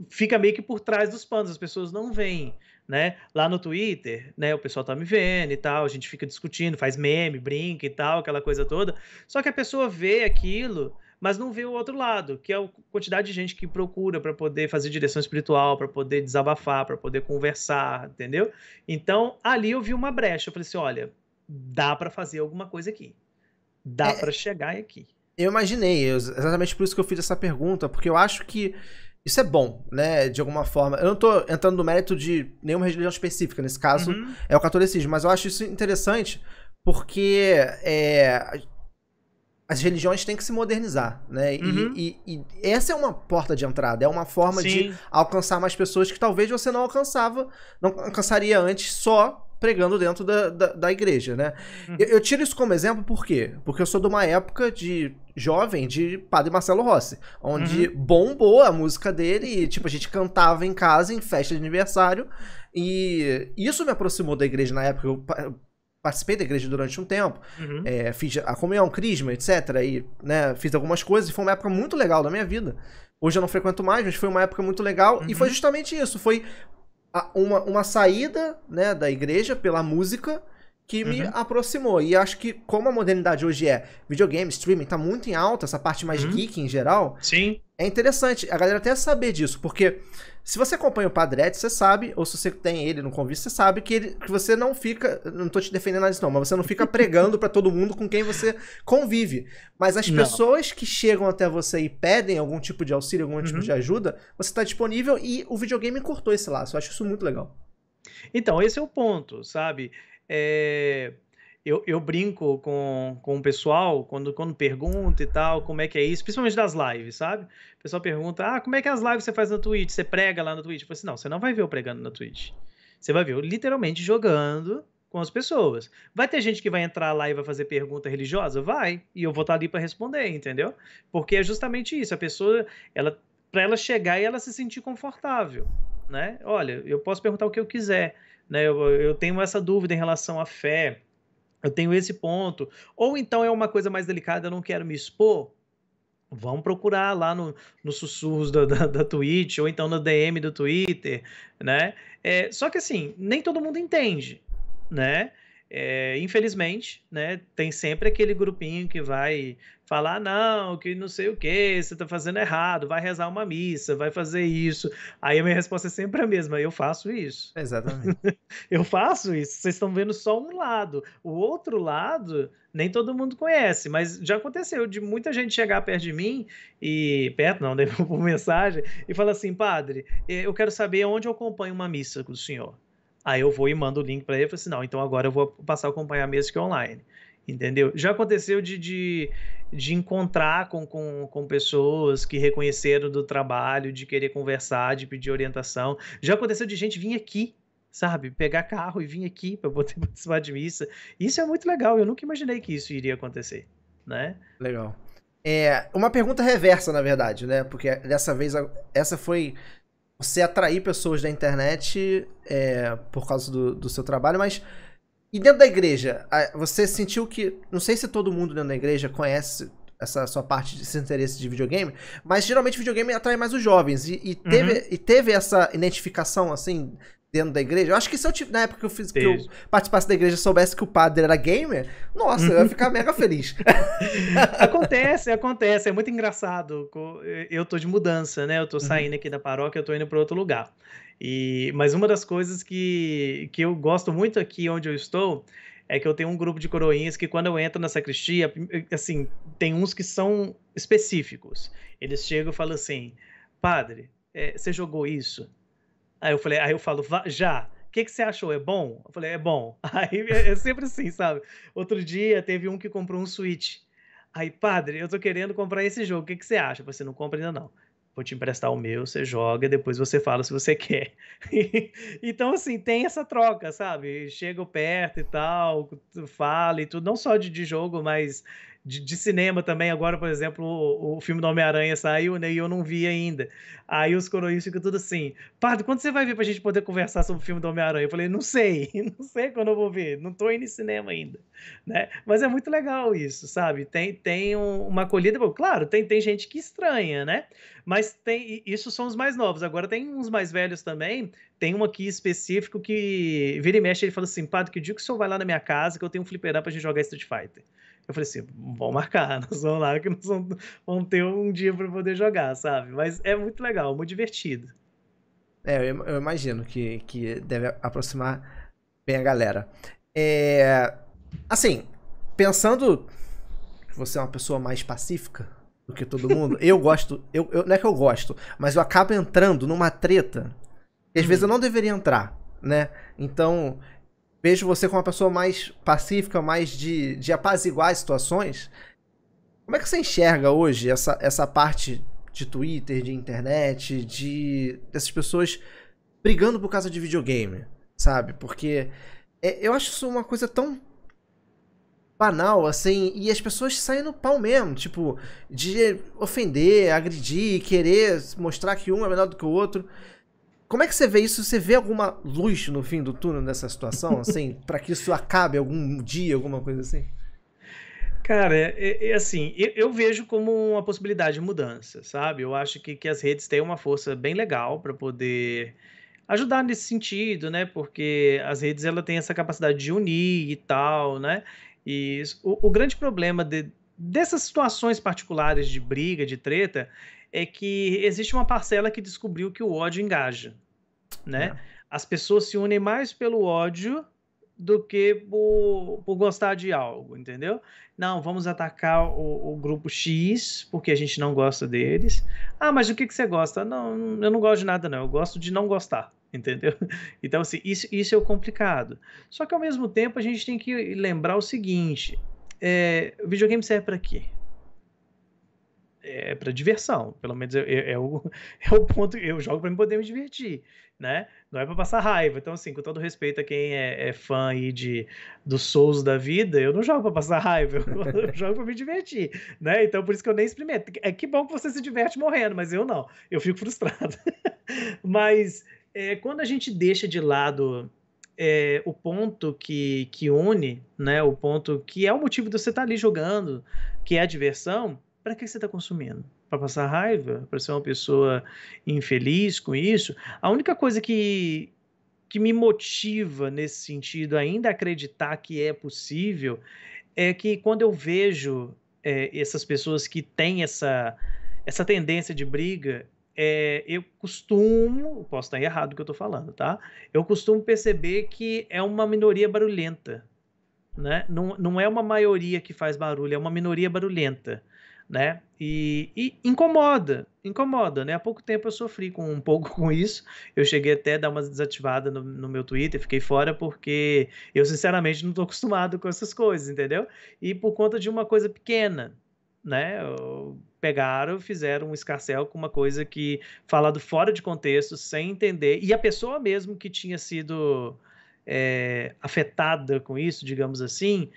fica meio que por trás dos panos, as pessoas não veem, né? Lá no Twitter, né, o pessoal tá me vendo e tal, a gente fica discutindo, faz meme, brinca e tal, aquela coisa toda. Só que a pessoa vê aquilo, mas não vê o outro lado, que é a quantidade de gente que procura para poder fazer direção espiritual, para poder desabafar, para poder conversar, entendeu? Então, ali eu vi uma brecha, eu falei assim, olha, dá para fazer alguma coisa aqui. Dá para chegar aqui. Eu imaginei, exatamente por isso que eu fiz essa pergunta, porque eu acho que isso é bom, né, de alguma forma. Eu não tô entrando no mérito de nenhuma religião específica, nesse caso é o catolicismo, mas eu acho isso interessante porque as religiões têm que se modernizar, né, e essa é uma porta de entrada, é uma forma de alcançar mais pessoas que talvez você não alcançaria antes só pregando dentro da igreja, né? Eu tiro isso como exemplo por quê? Porque eu sou de uma época de jovem de Padre Marcelo Rossi, onde bombou a música dele e, tipo, a gente cantava em casa, em festa de aniversário, e isso me aproximou da igreja na época. Eu participei da igreja durante um tempo, fiz a comunhão, crisma, etc, e, né, fiz algumas coisas, e foi uma época muito legal da minha vida. Hoje eu não frequento mais, mas foi uma época muito legal, e foi justamente isso, foi uma saída, né, da igreja pela música que me aproximou. E acho que como a modernidade hoje videogame, streaming, tá muito em alta, essa parte mais geek em geral, é interessante a galera até saber disso, porque se você acompanha o Padre Ed, você sabe, ou se você tem ele no convite, você sabe que você não fica, não tô te defendendo nada disso não, mas você não fica pregando pra todo mundo com quem você convive. Mas as pessoas que chegam até você e pedem algum tipo de auxílio, algum tipo de ajuda, você tá disponível, e o videogame cortou esse laço. Eu acho isso muito legal. Então, esse é o ponto, sabe? Eu brinco com o pessoal quando pergunta e tal, como é que é isso, principalmente das lives, sabe? O pessoal pergunta, como é que as lives você faz na Twitch? Você prega lá na Twitch? Eu falo assim, não, você não vai ver eu pregando na Twitch. Você vai ver eu literalmente jogando com as pessoas. Vai ter gente que vai entrar lá e vai fazer pergunta religiosa? Vai. E eu vou estar ali para responder, entendeu? Porque é justamente isso. A pessoa, para ela chegar e ela se sentir confortável, né? Olha, eu posso perguntar o que eu quiser, né? Eu tenho essa dúvida em relação à fé, eu tenho esse ponto. Ou então é uma coisa mais delicada, eu não quero me expor, vão procurar lá nos sussurros da Twitch, ou então no DM do Twitter, né? Só que assim, nem todo mundo entende, né? Infelizmente, né? Tem sempre aquele grupinho que vai falar, não, que não sei o que, você tá fazendo errado, vai rezar uma missa, vai fazer isso. Aí a minha resposta é sempre a mesma, eu faço isso. Exatamente. Eu faço isso, vocês estão vendo só um lado. O outro lado, nem todo mundo conhece, mas já aconteceu de muita gente chegar perto de mim, perto não, né, por mensagem, e falar assim, padre, eu quero saber onde eu acompanho uma missa com o senhor. Aí eu vou e mando o link para ele e falo assim, não, então agora eu vou passar a acompanhar a missa que é online. Entendeu? Já aconteceu de encontrar com pessoas que reconheceram do trabalho, de querer conversar, de pedir orientação. Já aconteceu de gente vir aqui, sabe? Pegar carro e vir aqui para poder participar de missa. Isso é muito legal. Eu nunca imaginei que isso iria acontecer, né? Legal. Uma pergunta reversa, na verdade, né? Porque dessa vez, essa foi você atrair pessoas da internet por causa do seu trabalho, mas e dentro da igreja, você sentiu que, não sei se todo mundo dentro da igreja conhece essa sua parte desse interesse de videogame, mas geralmente videogame atrai mais os jovens, e teve essa identificação, assim, dentro da igreja. Eu acho que se eu na época que eu participasse da igreja, soubesse que o padre era gamer, nossa, eu ia ficar mega feliz. Acontece, é muito engraçado. Eu tô de mudança, né? Eu tô saindo aqui da paróquia, eu tô indo para outro lugar. Mas uma das coisas que eu gosto muito aqui onde eu estou é que eu tenho um grupo de coroinhas que quando eu entro na sacristia, assim, tem uns que são específicos. Eles chegam e falam assim, padre, você jogou isso? Aí eu falo, já. O que você achou? É bom? Eu falei, é bom. Aí é sempre assim, sabe? Outro dia teve um que comprou um Switch. Aí, padre, eu tô querendo comprar esse jogo, o que você acha? Você não compra ainda não. Vou te emprestar o meu, você joga, depois você fala se você quer. Então, assim, tem essa troca, sabe? Chega perto e tal, fala e tudo, não só de jogo, mas de cinema também. Agora, por exemplo, o filme do Homem-Aranha saiu, né? E eu não vi ainda. Aí os coroinhos ficam tudo assim, padre, quando você vai ver pra gente poder conversar sobre o filme do Homem-Aranha? Eu falei, não sei, não sei quando eu vou ver, não tô indo em cinema ainda, né? Mas é muito legal isso, sabe? Tem uma acolhida, claro, tem gente que estranha, né? Mas isso são os mais novos. Agora tem uns mais velhos também. Tem um aqui específico que vira e mexe, ele fala assim, padre, que dia que o senhor vai lá na minha casa que eu tenho um fliperama pra gente jogar Street Fighter? Eu falei assim, vamos marcar, nós vamos lá que nós vamos ter um dia para poder jogar, sabe? Mas é muito legal, muito divertido. Eu imagino que deve aproximar bem a galera. Assim, pensando que você é uma pessoa mais pacífica do que todo mundo, eu gosto, não é que eu gosto, mas eu acabo entrando numa treta que às vezes eu não deveria entrar, né? Então, vejo você como uma pessoa mais pacífica, mais de apaziguar as situações. Como é que você enxerga hoje essa parte de Twitter, de internet, dessas pessoas brigando por causa de videogame, sabe? Porque eu acho isso uma coisa tão banal, assim, e as pessoas saem no pau mesmo, tipo, de ofender, agredir, querer mostrar que um é melhor do que o outro. Como é que você vê isso? Você vê alguma luz no fim do túnel nessa situação, assim, pra que isso acabe algum dia, alguma coisa assim? Cara, assim, eu vejo como uma possibilidade de mudança, sabe? Eu acho que as redes têm uma força bem legal para poder ajudar nesse sentido, né? Porque as redes ela tem essa capacidade de unir e tal, né? E o grande problema dessas situações particulares de briga, de treta, é que existe uma parcela que descobriu que o ódio engaja, né? As pessoas se unem mais pelo ódio do que por gostar de algo, entendeu? Não, vamos atacar o grupo X porque a gente não gosta deles. Ah, mas o que você gosta? Não, eu não gosto de nada, não. Eu gosto de não gostar, entendeu? Então, assim, isso é o complicado. Só que, ao mesmo tempo, a gente tem que lembrar o seguinte: o videogame serve para quê? É para diversão, pelo menos é o ponto. Eu jogo para poder me divertir, né? Não é para passar raiva. Então, assim, com todo respeito a quem é fã aí dos Souls da vida, eu não jogo para passar raiva, eu jogo para me divertir, né? Então, por isso que eu nem experimento. Que bom que você se diverte morrendo, mas eu não, eu fico frustrado. Mas quando a gente deixa de lado o ponto que une, né? O ponto que é o motivo de você estar ali jogando, que é a diversão. para que você está consumindo? Para passar raiva? Para ser uma pessoa infeliz com isso? A única coisa que me motiva nesse sentido, ainda acreditar que é possível, é que quando eu vejo essas pessoas que têm essa tendência de briga, eu costumo, posso estar errado do que eu estou falando, tá? Eu costumo perceber que é uma minoria barulhenta, né? Não é uma maioria que faz barulho, é uma minoria barulhenta, né? E incomoda, né? Há pouco tempo eu sofri um pouco com isso, eu cheguei até a dar uma desativada no meu Twitter, fiquei fora porque eu sinceramente não estou acostumado com essas coisas, entendeu? E por conta de uma coisa pequena, né? Pegaram, fizeram um escarcéu com uma coisa que falado fora de contexto, sem entender, e a pessoa mesmo que tinha sido afetada com isso, digamos assim,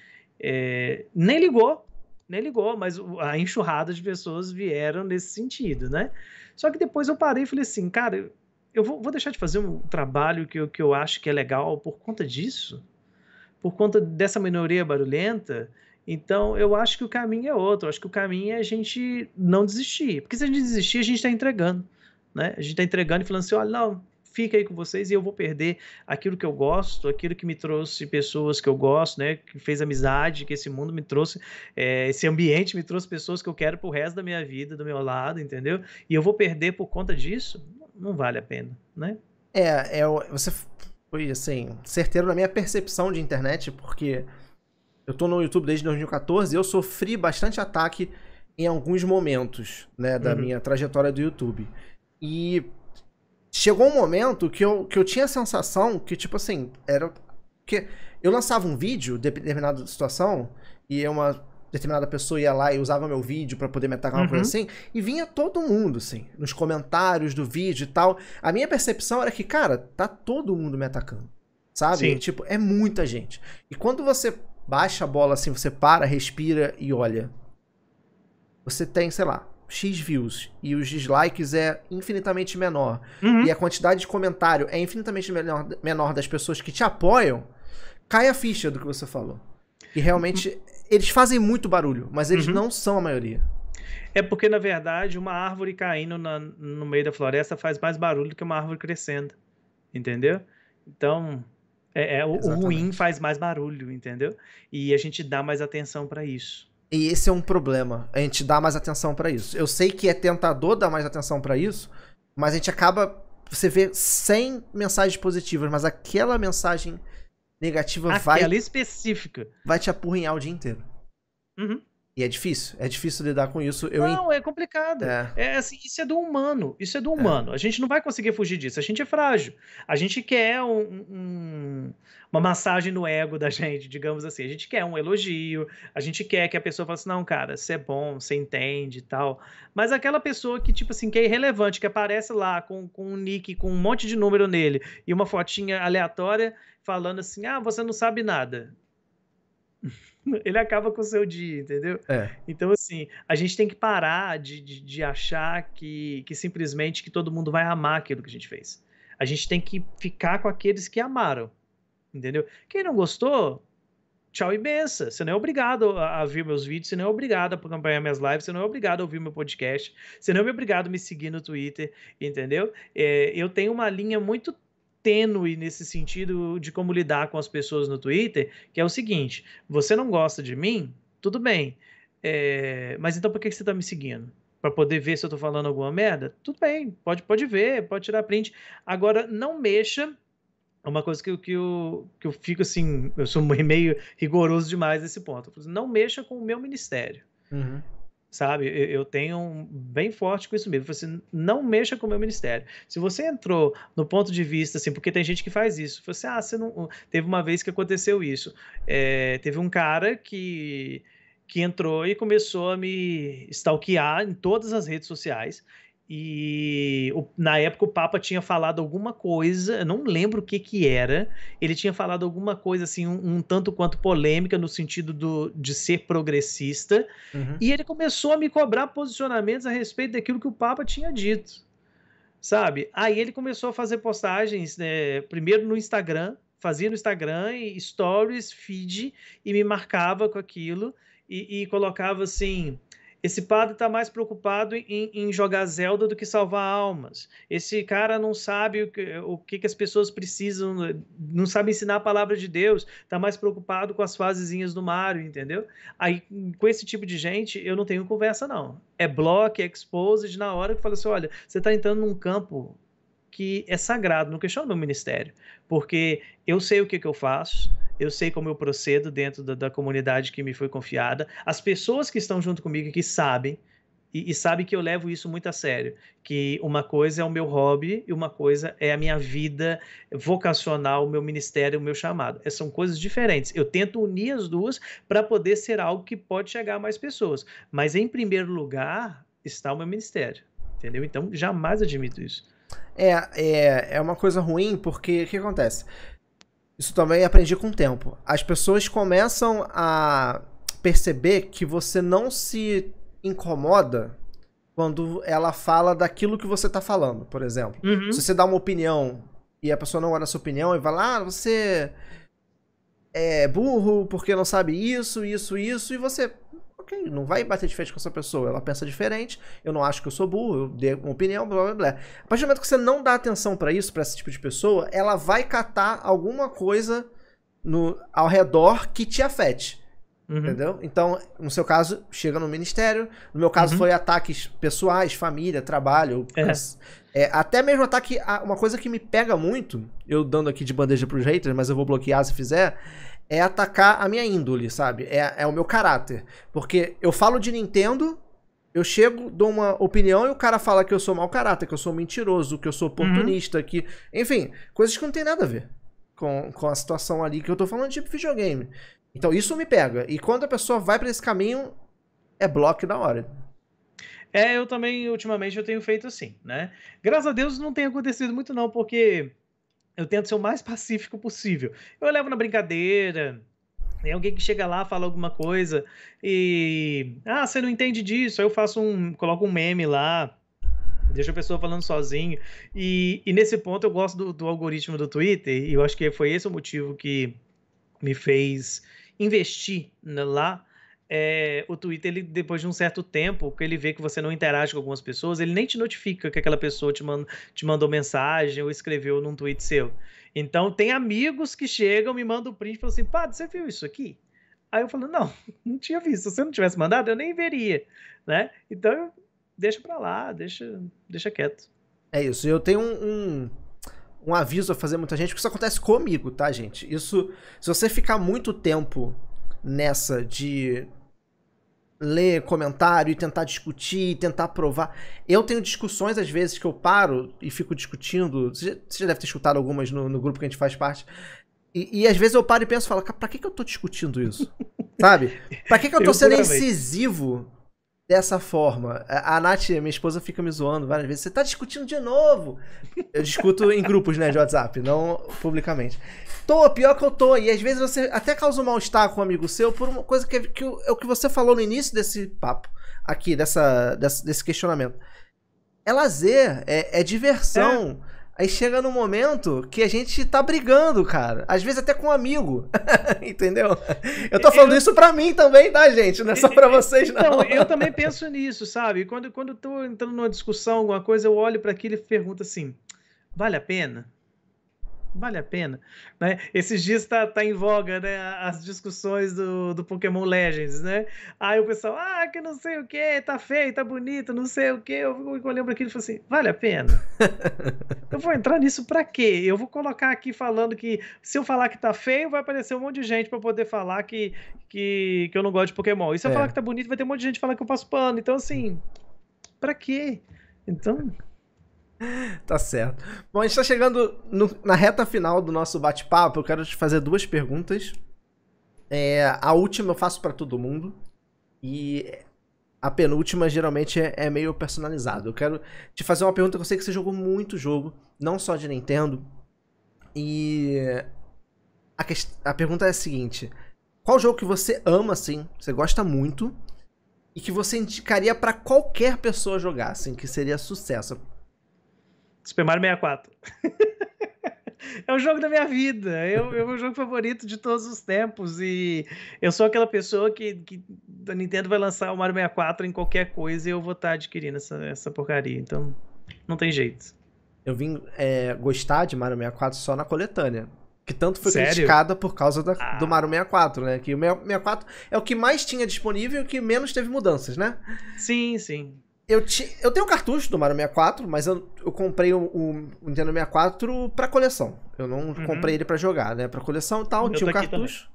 nem ligou, mas a enxurrada de pessoas vieram nesse sentido, né? Só que depois eu parei e falei assim, cara, eu vou deixar de fazer um trabalho que eu acho que é legal por conta disso? Por conta dessa minoria barulhenta? Então, eu acho que o caminho é outro. Eu acho que o caminho é a gente não desistir. Porque se a gente desistir, a gente está entregando, né? A gente está entregando e falando assim, olha, não, fica aí com vocês e eu vou perder aquilo que eu gosto, aquilo que me trouxe pessoas que eu gosto, né? Que fez amizade, que esse mundo me trouxe, esse ambiente me trouxe pessoas que eu quero pro resto da minha vida, do meu lado, entendeu? E eu vou perder por conta disso? Não vale a pena, né? Você foi, assim, certeiro na minha percepção de internet, porque eu tô no YouTube desde 2014 e eu sofri bastante ataque em alguns momentos, né, da minha trajetória do YouTube. E chegou um momento que eu tinha a sensação que, tipo assim, era que eu lançava um vídeo de determinada situação e uma determinada pessoa ia lá e usava meu vídeo pra poder me atacar, uma coisa assim, e vinha todo mundo, assim, nos comentários do vídeo e tal. A minha percepção era que, cara, tá todo mundo me atacando, sabe? Sim. Tipo, é muita gente. E quando você baixa a bola assim, você para, respira e olha, você tem, sei lá, X views e os dislikes é infinitamente menor e a quantidade de comentário é infinitamente menor das pessoas que te apoiam, cai a ficha do que você falou. E realmente eles fazem muito barulho, mas eles não são a maioria. É porque, na verdade, uma árvore caindo no meio da floresta faz mais barulho do que uma árvore crescendo, entendeu? Então, o ruim faz mais barulho, entendeu? E a gente dá mais atenção para isso. E esse é um problema, a gente dá mais atenção pra isso. Eu sei que é tentador dar mais atenção pra isso, mas a gente acaba, você vê 100 mensagens positivas, mas aquela mensagem negativa aquela específica vai te apurrinhar o dia inteiro. E é difícil lidar com isso. É complicado. Assim, isso é do humano. A gente não vai conseguir fugir disso. A gente é frágil. A gente quer uma massagem no ego da gente, digamos assim. A gente quer um elogio. A gente quer que a pessoa fale assim, não, cara, você é bom, você entende e tal. Mas aquela pessoa que, tipo assim, que é irrelevante, que aparece lá com um nick, com um monte de número nele e uma fotinha aleatória falando assim, você não sabe nada. Ele acaba com o seu dia, entendeu? Então, assim, a gente tem que parar de achar que simplesmente que todo mundo vai amar aquilo que a gente fez. A gente tem que ficar com aqueles que amaram, entendeu? Quem não gostou, tchau e benção. Você não é obrigado a ver meus vídeos, você não é obrigado a acompanhar minhas lives, você não é obrigado a ouvir meu podcast, você não é obrigado a me seguir no Twitter, entendeu? Eu tenho uma linha muito tênue nesse sentido de como lidar com as pessoas no Twitter, que é o seguinte, você não gosta de mim? Tudo bem, mas então por que você tá me seguindo? Para poder ver se eu tô falando alguma merda? Tudo bem, pode ver, pode tirar print. Agora, não mexa, é uma coisa que eu fico assim, eu sou meio rigoroso demais nesse ponto. Não mexa com o meu ministério. Sabe, eu tenho bem forte com isso mesmo. Assim, não mexa com o meu ministério. Se você entrou no ponto de vista, assim, porque tem gente que faz isso. Você, você não. Teve uma vez que aconteceu isso. Teve um cara que entrou e começou a me stalkear em todas as redes sociais. E na época o Papa tinha falado alguma coisa, eu não lembro o que era, ele tinha falado alguma coisa assim, um tanto quanto polêmica no sentido de ser progressista, e ele começou a me cobrar posicionamentos a respeito daquilo que o Papa tinha dito, sabe? Aí ele começou a fazer postagens, né, primeiro no Instagram, fazia no Instagram, e stories, feed, e me marcava com aquilo, e colocava assim... Esse padre está mais preocupado em jogar Zelda do que salvar almas. Esse cara não sabe o que as pessoas precisam, não sabe ensinar a palavra de Deus, está mais preocupado com as fasezinhas do Mario, entendeu? Aí, com esse tipo de gente, eu não tenho conversa, não. É block, é exposed, na hora que fala assim, olha, você está entrando num campo que é sagrado, não questiona o meu ministério, porque eu sei o que eu faço, eu sei como eu procedo dentro da comunidade que me foi confiada, as pessoas que estão junto comigo que sabem, e sabem que eu levo isso muito a sério, que uma coisa é o meu hobby e uma coisa é a minha vida vocacional, o meu ministério, o meu chamado. São coisas diferentes. Eu tento unir as duas para poder ser algo que pode chegar a mais pessoas. Mas, em primeiro lugar, está o meu ministério. Entendeu? Então, jamais admito isso. É uma coisa ruim, porque o que acontece? Isso também aprendi com o tempo. As pessoas começam a perceber que você não se incomoda quando ela fala daquilo que você tá falando, por exemplo. Uhum. Se você dá uma opinião e a pessoa não olha a sua opinião e vai lá, você é burro porque não sabe isso, isso, isso, e você, ok, não vai bater de frente com essa pessoa. Ela pensa diferente, eu não acho que eu sou burro, eu dei uma opinião, blá blá blá. A partir do momento que você não dá atenção pra isso, pra esse tipo de pessoa, ela vai catar alguma coisa ao redor que te afete. Uhum. Entendeu? Então, no seu caso, chega no ministério. No meu caso, foi ataques pessoais, família, trabalho. Até mesmo ataque. Uma coisa que me pega muito, eu dando aqui de bandeja pros haters, mas eu vou bloquear se fizer, é atacar a minha índole, sabe? É o meu caráter. Porque eu falo de Nintendo, eu chego, dou uma opinião e o cara fala que eu sou mau caráter, que eu sou mentiroso, que eu sou oportunista, que... Enfim, coisas que não tem nada a ver com a situação ali que eu tô falando de videogame. Então isso me pega. E quando a pessoa vai pra esse caminho, é bloco na hora. Eu também, ultimamente, eu tenho feito assim, né? Graças a Deus não tem acontecido muito não, porque eu tento ser o mais pacífico possível. Eu levo na brincadeira, tem alguém que chega lá, fala alguma coisa e... Ah, você não entende disso. Aí eu coloco um meme lá, deixo a pessoa falando sozinho. E nesse ponto eu gosto do algoritmo do Twitter, e eu acho que foi esse o motivo que me fez investir lá. O Twitter, ele, depois de um certo tempo, que ele vê que você não interage com algumas pessoas, ele nem te notifica que aquela pessoa te mandou mensagem ou escreveu num tweet seu. Então, tem amigos que chegam, me mandam o print e falam assim, Padre, você viu isso aqui? Aí eu falo, não tinha visto. Se você não tivesse mandado, eu nem veria, né? Então, deixa pra lá, deixa quieto. É isso. Eu tenho um aviso a fazer muita gente, porque isso acontece comigo, tá, gente? Isso, se você ficar muito tempo nessa de ler comentário e tentar discutir, tentar provar. Eu tenho discussões, às vezes, que eu paro e fico discutindo. Você já deve ter escutado algumas no grupo que a gente faz parte. E às vezes eu paro e penso e falo, pra que eu tô discutindo isso? Sabe? Pra que eu tô sendo incisivo dessa forma? A Nath, minha esposa, fica me zoando várias vezes. Você tá discutindo de novo? Eu discuto em grupos, né, de WhatsApp, não publicamente. Pior que eu tô. E às vezes você até causa um mal-estar com um amigo seu por uma coisa que é o que você falou no início desse papo aqui, desse questionamento. É lazer, é diversão. Aí chega num momento que a gente tá brigando, cara. Às vezes até com um amigo. Entendeu? Eu tô falando isso pra mim também, tá, gente? Não é só pra vocês, não. Então, eu também penso nisso, sabe? Quando eu tô entrando numa discussão, alguma coisa, eu olho pra aquilo e pergunto assim, vale a pena? Vale a pena, né? Esses dias tá em voga, né, as discussões do Pokémon Legends, né? Aí o pessoal, que não sei o que, tá feio, tá bonito, não sei o que. Eu lembro aquilo e falo assim, vale a pena? Eu vou entrar nisso pra quê? Eu vou colocar aqui falando que se eu falar que tá feio, vai aparecer um monte de gente pra poder falar que eu não gosto de Pokémon. E se eu falar que tá bonito, vai ter um monte de gente falar que eu passo pano. Então, assim, pra quê? Então... Tá certo. Bom, a gente tá chegando na reta final do nosso bate-papo. Eu quero te fazer 2 perguntas. A última eu faço pra todo mundo. E a penúltima geralmente é meio personalizado. Eu quero te fazer uma pergunta que eu sei que você jogou muito jogo, não só de Nintendo. E a pergunta é a seguinte: qual jogo que você ama, assim, você gosta muito, e que você indicaria pra qualquer pessoa jogar, assim, que seria sucesso? Super Mario 64. É o jogo da minha vida. É o meu jogo favorito de todos os tempos. E eu sou aquela pessoa que a Nintendo vai lançar o Mario 64 em qualquer coisa e eu vou estar adquirindo essa porcaria. Então, não tem jeito. Eu vim gostar de Mario 64 só na coletânea. Que tanto foi Sério? criticada por causa do Mario 64, né? Que o 64 é o que mais tinha disponível e o que menos teve mudanças, né? Sim, sim. Eu tenho um cartucho do Mario 64, mas eu comprei o Nintendo 64 pra coleção. Eu não comprei ele pra jogar, né? Pra coleção e tal, tinha um cartucho.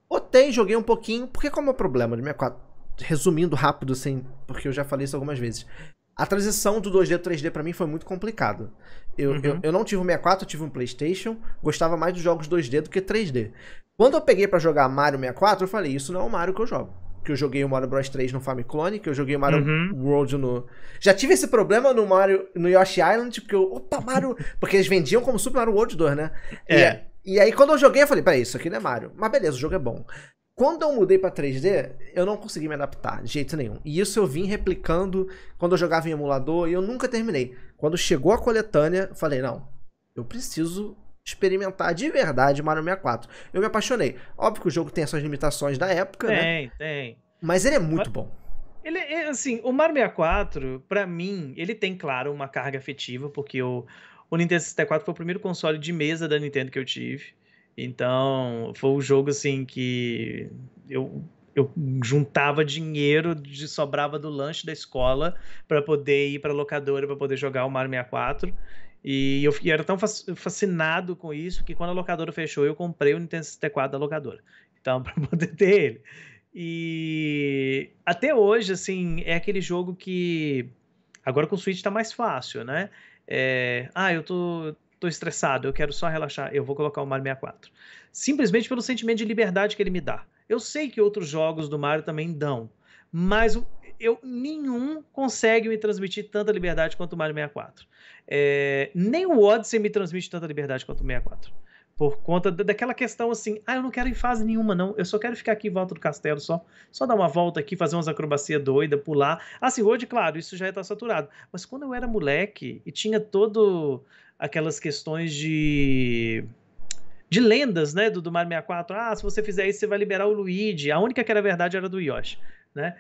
Botei, joguei um pouquinho, porque qual é o meu problema do 64? Resumindo rápido, assim, porque eu já falei isso algumas vezes. A transição do 2D pro 3D pra mim foi muito complicado. Eu não tive um 64, eu tive um PlayStation. Gostava mais dos jogos 2D do que 3D. Quando eu peguei pra jogar Mario 64, eu falei, isso não é o Mario que eu jogo. Que eu joguei o Mario Bros 3 no Famiclone, que eu joguei o Mario World no... Já tive esse problema no Yoshi Island, porque opa, Mario... Porque eles vendiam como Super Mario World 2, né? E aí quando eu joguei, eu falei, peraí, isso aqui não é Mario. Mas beleza, o jogo é bom. Quando eu mudei pra 3D, eu não consegui me adaptar, de jeito nenhum. E isso eu vim replicando quando eu jogava em emulador e eu nunca terminei. Quando chegou a coletânea, eu falei, não, eu preciso experimentar de verdade Mario 64. Eu me apaixonei. Óbvio que o jogo tem as suas limitações da época, né? Tem. Mas ele é muito bom. Ele assim, o Mario 64, pra mim, ele tem, claro, uma carga afetiva, porque o Nintendo 64 foi o primeiro console de mesa da Nintendo que eu tive. Então, foi um jogo assim que eu juntava dinheiro, sobrava do lanche da escola para poder ir para locadora para poder jogar o Mario 64. E eu era tão fascinado com isso que quando a locadora fechou, eu comprei o Nintendo 64 da locadora. Então, para poder ter ele. E até hoje, assim, é aquele jogo que agora com o Switch tá mais fácil, né? Eu tô estressado, eu quero só relaxar, eu vou colocar o Mario 64. Simplesmente pelo sentimento de liberdade que ele me dá. Eu sei que outros jogos do Mario também dão, mas nenhum consegue me transmitir tanta liberdade quanto o Mario 64. Nem o Odyssey me transmite tanta liberdade quanto o 64. Por conta daquela questão assim, eu não quero ir em fase nenhuma, não. Eu só quero ficar aqui em volta do castelo, só dar uma volta aqui, fazer umas acrobacias doidas, pular. Assim, hoje, claro, isso já está saturado. Mas quando eu era moleque e tinha todo aquelas questões de lendas, né, do Mario 64. Se você fizer isso, você vai liberar o Luigi. A única que era verdade era do Yoshi, né?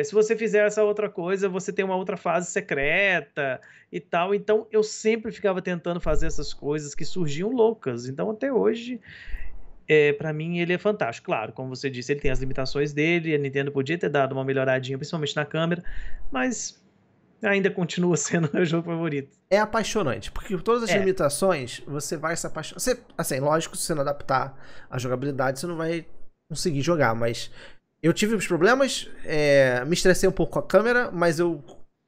Se você fizer essa outra coisa, você tem uma outra fase secreta e tal. Então, eu sempre ficava tentando fazer essas coisas que surgiam loucas. Então, até hoje, pra mim, ele é fantástico. Claro, como você disse, ele tem as limitações dele. A Nintendo podia ter dado uma melhoradinha, principalmente na câmera, mas ainda continua sendo o meu jogo favorito. É apaixonante, porque todas as limitações, você vai se apaixonar. Assim, lógico, se você não adaptar a jogabilidade, você não vai conseguir jogar, mas eu tive os problemas, me estressei um pouco com a câmera, mas eu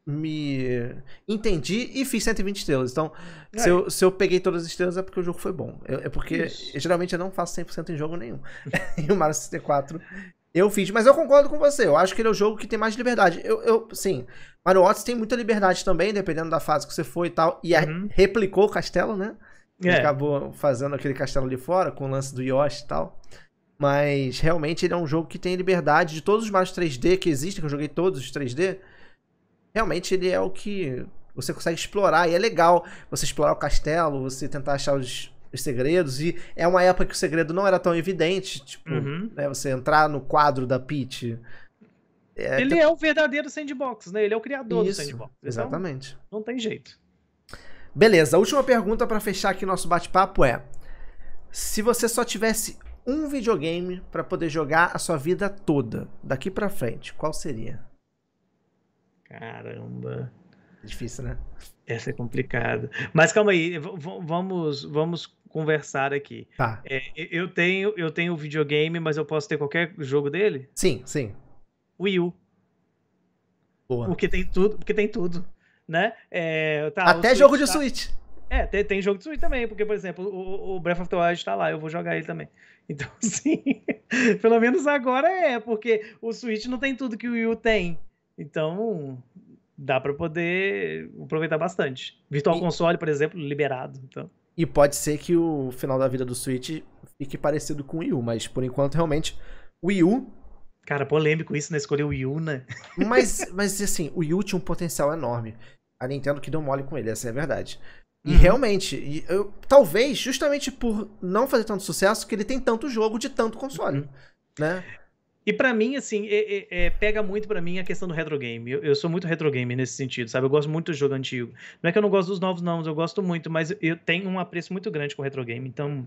me entendi e fiz 120 estrelas. Então, se eu peguei todas as estrelas é porque o jogo foi bom. É porque, geralmente, eu não faço 100% em jogo nenhum. E o Mario 64... eu fiz, mas eu concordo com você. Eu acho que ele é o jogo que tem mais liberdade. Sim, Mario Odyssey tem muita liberdade também, dependendo da fase que você foi e tal. E replicou o castelo, né? Ele acabou fazendo aquele castelo ali fora, com o lance do Yoshi e tal. Mas, realmente, ele é um jogo que tem liberdade. De todos os Mario 3D que existem, que eu joguei todos os 3D, realmente ele é o que você consegue explorar. E é legal você explorar o castelo, você tentar achar os segredos, e é uma época que o segredo não era tão evidente, tipo, né, você entrar no quadro da Peach. Ele é o verdadeiro sandbox, né? Ele é o criador do sandbox. Exatamente. Então, não tem jeito. Beleza, a última pergunta pra fechar aqui nosso bate-papo é: se você só tivesse um videogame pra poder jogar a sua vida toda, daqui pra frente, qual seria? Caramba. Difícil, né? Essa é complicada. Mas calma aí, vamos conversar aqui. Tá. Eu tenho o videogame, mas eu posso ter qualquer jogo dele? Sim. Wii U. Boa. Porque tem tudo, né? Até jogo de Switch. Tem jogo de Switch também, porque, por exemplo, o Breath of the Wild tá lá, eu vou jogar ele também. Então, sim, pelo menos agora porque o Switch não tem tudo que o Wii U tem. Então, dá pra poder aproveitar bastante. Virtual Console, por exemplo, liberado. Então. E pode ser que o final da vida do Switch fique parecido com o Wii U, mas por enquanto, realmente, o Wii U... Cara, polêmico isso, né? Escolher o Wii U, né? Mas assim, o Wii U tinha um potencial enorme. A Nintendo que deu mole com ele, essa é a verdade. E realmente, talvez, justamente por não fazer tanto sucesso, que ele tem tanto jogo de tanto console, né? E pra mim, assim, pega muito pra mim a questão do retro game. Eu sou muito retro game nesse sentido, sabe? Eu gosto muito do jogo antigo. Não é que eu não gosto dos novos, não, eu gosto muito, mas eu tenho um apreço muito grande com o retro game. Então,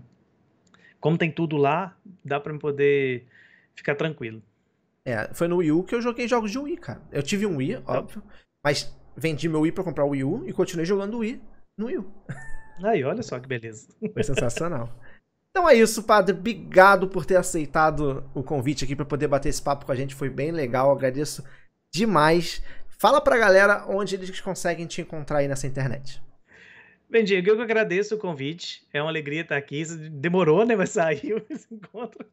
como tem tudo lá, dá pra me poder ficar tranquilo. Foi no Wii U que eu joguei jogos de Wii, cara. Eu tive um Wii, óbvio, mas vendi meu Wii pra comprar o Wii U e continuei jogando o Wii no Wii U. Aí, olha só que beleza. Foi sensacional. Então é isso, padre. Obrigado por ter aceitado o convite aqui para poder bater esse papo com a gente. Foi bem legal. Agradeço demais. Fala pra galera onde eles conseguem te encontrar aí nessa internet. Bem, Diego, eu que agradeço o convite. É uma alegria estar aqui. Demorou, né? Mas saiu esse encontro.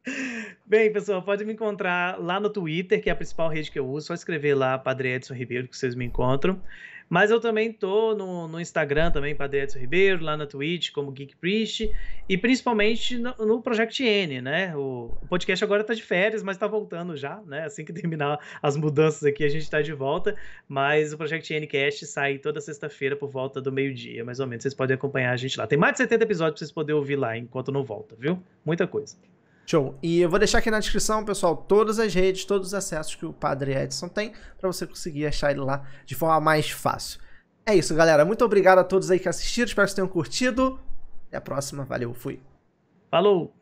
Bem, pessoal, pode me encontrar lá no Twitter, que é a principal rede que eu uso. Só escrever lá Padre Edson Ribeiro que vocês me encontram. Mas eu também tô no Instagram também, Padre Edson Ribeiro, lá na Twitch como Geek Priest, e principalmente no Project N, né? O podcast agora tá de férias, mas tá voltando já, né? Assim que terminar as mudanças aqui, a gente tá de volta, mas o Project Ncast sai toda sexta-feira por volta do meio-dia, mais ou menos. Vocês podem acompanhar a gente lá. Tem mais de 70 episódios pra vocês poderem ouvir lá enquanto não volta, viu? Muita coisa. Show. E eu vou deixar aqui na descrição, pessoal, todas as redes, todos os acessos que o Padre Edson tem, para você conseguir achar ele lá de forma mais fácil. É isso, galera. Muito obrigado a todos aí que assistiram. Espero que vocês tenham curtido. Até a próxima. Valeu. Fui. Falou!